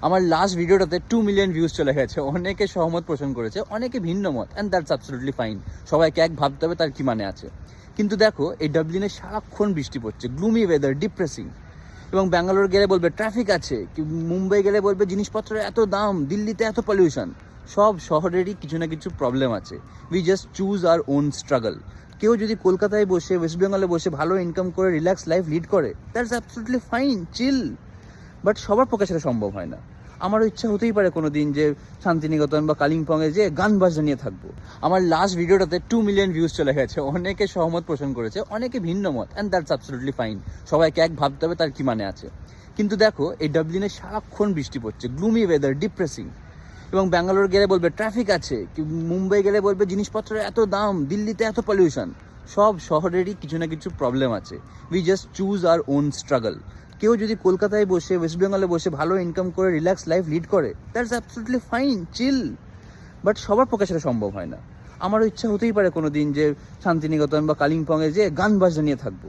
আমার লাস্ট ভিডিওটাতে 2 million views চলে গেছে। অনেকে সহমত পোষণ করেছে, অনেকে ভিন্ন মত, অ্যান্ড দ্যাটস অ্যাবসলিউটলি ফাইন। সবাইকে এক ভাবতে হবে, তার কি মানে আছে। কিন্তু দেখো, এই ডাবলিনে সারাক্ষণ বৃষ্টি পড়ছে, গ্লুমি ওয়েদার, ডিপ্রেসিং। এবং ব্যাঙ্গালোর গেলে বলবে ট্রাফিক আছে, মুম্বাই গেলে বলবে জিনিসপত্রের এত দাম, দিল্লিতে এত পলিউশন। সব শহরেরই কিছু না কিছু প্রবলেম আছে। We just choose our own struggle. কেউ যদি কলকাতায় বসে, ওয়েস্ট বেঙ্গলে বসে ভালো ইনকাম করে রিল্যাক্স লাইফ লিড করে, that's absolutely fine, chill. But সবার পক্ষে সেটা সম্ভব হয় না। আমারও ইচ্ছা হতেই পারে কোনো দিন যে শান্তিনিকেতন বা কালিম্পংয়ে যে গান বাজনা নিয়ে থাকবো। আমার লাস্ট ভিডিওটাতে 2 মিলিয়ন ভিউজ চলে গেছে। অনেকে সহমত পোষণ করেছে, অনেকে ভিন্ন মত, অ্যান্ড দ্যাটস অ্যাবসলিউটলি ফাইন। সবাইকে এক ভাবতে হবে, তার কি মানে আছে। কিন্তু দেখো, এই ডাবলিনে সারাক্ষণ বৃষ্টি পড়ছে, গ্লুমি ওয়েদার, ডিপ্রেসিং। এবং ব্যাঙ্গালোর গেলে বলবে ট্রাফিক আছে, মুম্বাই গেলে বলবে জিনিসপত্রের এত দাম, দিল্লিতে এত পলিউশন। সব শহরেরই কিছু না কিছু প্রবলেম আছে। We just choose our own struggle. কেউ যদি কলকাতায় বসে, ওয়েস্ট বেঙ্গলে বসে ভালো ইনকাম করে রিল্যাক্স লাইফ লিড করে, that's absolutely fine, chill. But সবার পক্ষে সেটা সম্ভব হয় না। আমারও ইচ্ছা হতেই পারে কোনো দিন যে শান্তিনিকেতন বা কালিম্পংয়ে যে গান বাজনা নিয়ে থাকবো।